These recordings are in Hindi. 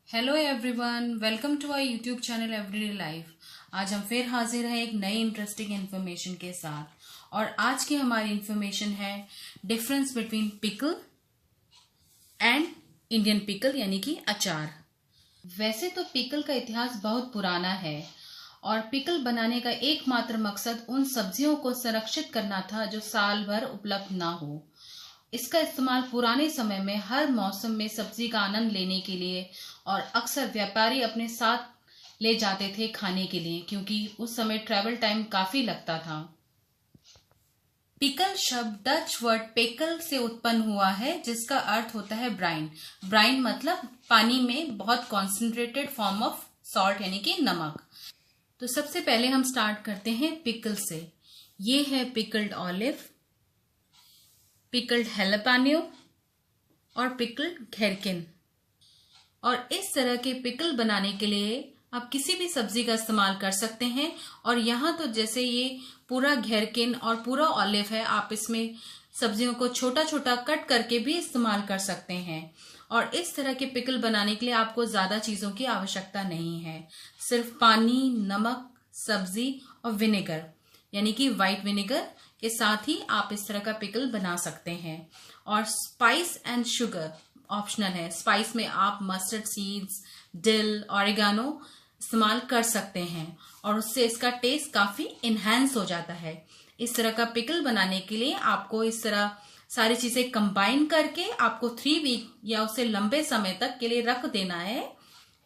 Hello everyone, welcome to our YouTube channel everyday life. आज हम फिर हाजिर हैं एक नई इंटरेस्टिंग इन्फॉर्मेशन के साथ। और आज की हमारी इन्फॉर्मेशन है difference between pickle and Indian pickle यानी कि अचार। वैसे तो पिकल का इतिहास बहुत पुराना है और पिकल बनाने का एकमात्र मकसद उन सब्जियों को संरक्षित करना था जो साल भर उपलब्ध ना हो। इसका इस्तेमाल पुराने समय में हर मौसम में सब्जी का आनंद लेने के लिए और अक्सर व्यापारी अपने साथ ले जाते थे खाने के लिए, क्योंकि उस समय ट्रैवल टाइम काफी लगता था। पिकल शब्द डच वर्ड पेकल से उत्पन्न हुआ है, जिसका अर्थ होता है ब्राइन। ब्राइन मतलब पानी में बहुत कॉन्सेंट्रेटेड फॉर्म ऑफ सॉल्ट यानी कि नमक। तो सबसे पहले हम स्टार्ट करते हैं पिकल से। ये है पिकल्ड ऑलिव, पिकल्ड हैलापेनो और पिकल्ड घेरकिन। और इस तरह के पिकल बनाने के लिए आप किसी भी सब्जी का इस्तेमाल कर सकते हैं। और यहाँ तो जैसे ये पूरा घेरकिन और पूरा ऑलिव है, आप इसमें सब्जियों को छोटा छोटा कट करके भी इस्तेमाल कर सकते हैं। और इस तरह के पिकल बनाने के लिए आपको ज्यादा चीजों की आवश्यकता नहीं है। सिर्फ पानी, नमक, सब्जी और विनेगर यानी कि व्हाइट विनेगर के साथ ही आप इस तरह का पिकल बना सकते हैं। और स्पाइस एंड शुगर ऑप्शनल है। स्पाइस में आप मस्टर्ड सीड्स, डिल, ऑरिगानो इस्तेमाल कर सकते हैं और उससे इसका टेस्ट काफी इनहेंस हो जाता है। इस तरह का पिकल बनाने के लिए आपको इस तरह सारी चीजें कंबाइन करके आपको 3 वीक या उससे लंबे समय तक के लिए रख देना है,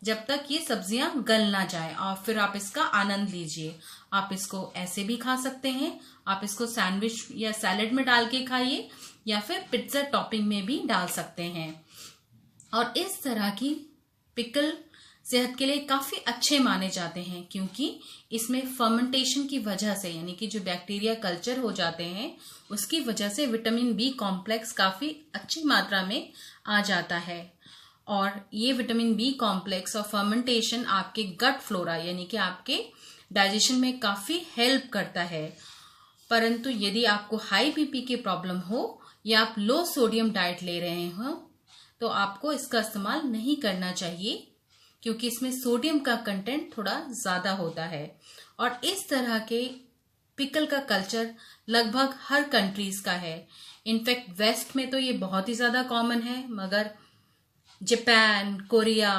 जब तक ये सब्जियां गल ना जाए। और फिर आप इसका आनंद लीजिए। आप इसको ऐसे भी खा सकते हैं, आप इसको सैंडविच या सैलेड में डाल के खाइए, या फिर पिज्जा टॉपिंग में भी डाल सकते हैं। और इस तरह की पिकल सेहत के लिए काफी अच्छे माने जाते हैं, क्योंकि इसमें फर्मेंटेशन की वजह से यानी कि जो बैक्टीरिया कल्चर हो जाते हैं उसकी वजह से विटामिन बी कॉम्प्लेक्स काफी अच्छी मात्रा में आ जाता है। और ये विटामिन बी कॉम्प्लेक्स और फर्मेंटेशन आपके गट फ्लोरा यानी कि आपके डाइजेशन में काफी हेल्प करता है। परंतु यदि आपको हाई बीपी की प्रॉब्लम हो या आप लो सोडियम डाइट ले रहे हो तो आपको इसका इस्तेमाल नहीं करना चाहिए, क्योंकि इसमें सोडियम का कंटेंट थोड़ा ज्यादा होता है। और इस तरह के पिकल का कल्चर लगभग हर कंट्रीज का है। इनफैक्ट वेस्ट में तो ये बहुत ही ज्यादा कॉमन है, मगर जापान, कोरिया,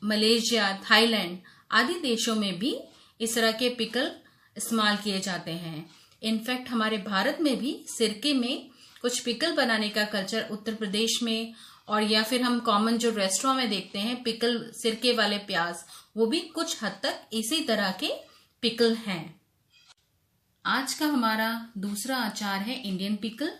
मलेशिया, थाईलैंड आदि देशों में भी इस तरह के पिकल इस्तेमाल किए जाते हैं। इनफैक्ट हमारे भारत में भी सिरके में कुछ पिकल बनाने का कल्चर उत्तर प्रदेश में, और या फिर हम कॉमन जो रेस्टोरेंट में देखते हैं पिकल सिरके वाले प्याज, वो भी कुछ हद तक इसी तरह के पिकल हैं। आज का हमारा दूसरा अचार है इंडियन पिकल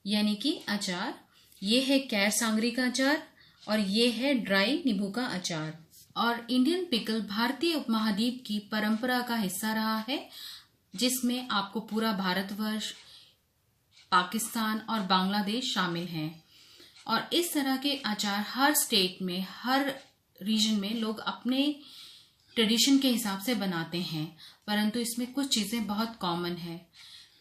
यानी कि अचार। ये है कैर सांगरी का अचार और ये है ड्राई नींबू का अचार। और इंडियन पिकल भारतीय उपमहाद्वीप की परंपरा का हिस्सा रहा है, जिसमें आपको पूरा भारतवर्ष, पाकिस्तान और बांग्लादेश शामिल हैं। और इस तरह के अचार हर स्टेट में, हर रीजन में लोग अपने ट्रेडिशन के हिसाब से बनाते हैं, परंतु इसमें कुछ चीजें बहुत कॉमन है।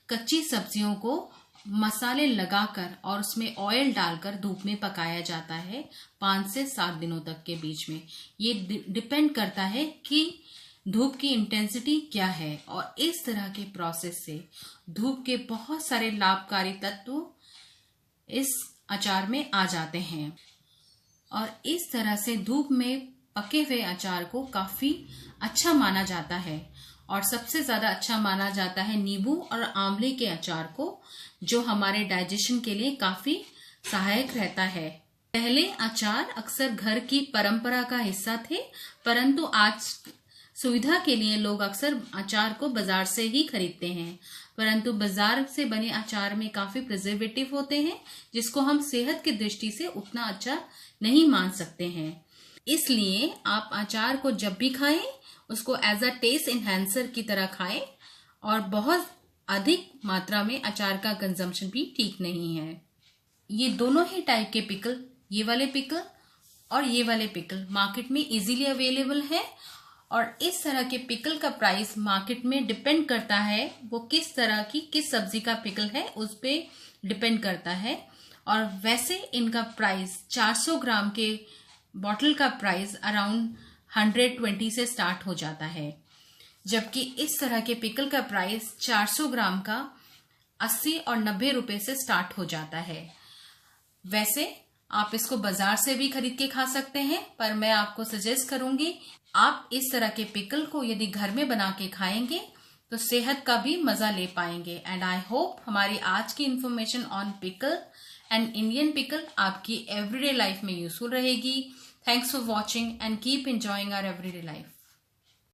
कच्ची सब्जियों को मसाले लगाकर और उसमें ऑयल डालकर धूप में पकाया जाता है 5 से 7 दिनों तक के बीच में। ये डिपेंड करता है कि धूप की इंटेंसिटी क्या है। और इस तरह के प्रोसेस से धूप के बहुत सारे लाभकारी तत्व इस अचार में आ जाते हैं। और इस तरह से धूप में पके हुए अचार को काफी अच्छा माना जाता है। और सबसे ज्यादा अच्छा माना जाता है नींबू और आंवले के अचार को, जो हमारे डाइजेशन के लिए काफी सहायक रहता है। पहले अचार अक्सर घर की परंपरा का हिस्सा थे, परंतु आज सुविधा के लिए लोग अक्सर अचार को बाजार से ही खरीदते हैं। परंतु बाजार से बने अचार में काफी प्रिजर्वेटिव होते हैं, जिसको हम सेहत की दृष्टि से उतना अच्छा नहीं मान सकते हैं। इसलिए आप अचार को जब भी खाएं उसको एज अ टेस्ट इनहेंसर की तरह खाएं, और बहुत अधिक मात्रा में अचार का कंजम्पशन भी ठीक नहीं है। ये दोनों ही टाइप के पिकल, ये वाले पिकल और ये वाले पिकल मार्केट में इजीली अवेलेबल है। और इस तरह के पिकल का प्राइस मार्केट में डिपेंड करता है, वो किस तरह की किस सब्जी का पिकल है उस पे डिपेंड करता है। और वैसे इनका प्राइस 400 ग्राम के बॉटल का प्राइस अराउंड 120 से स्टार्ट हो जाता है, जबकि इस तरह के पिकल का प्राइस 400 ग्राम का 80 और 90 रुपए से स्टार्ट हो जाता है। वैसे आप इसको बाजार से भी खरीद के खा सकते हैं, पर मैं आपको सजेस्ट करूंगी आप इस तरह के पिकल को यदि घर में बना के खाएंगे तो सेहत का भी मजा ले पाएंगे। एंड आई होप हमारी आज की information on pickle and Indian pickle आपकी एवरीडे लाइफ में यूजफुल रहेगी। Thanks for watching and keep enjoying our everyday life.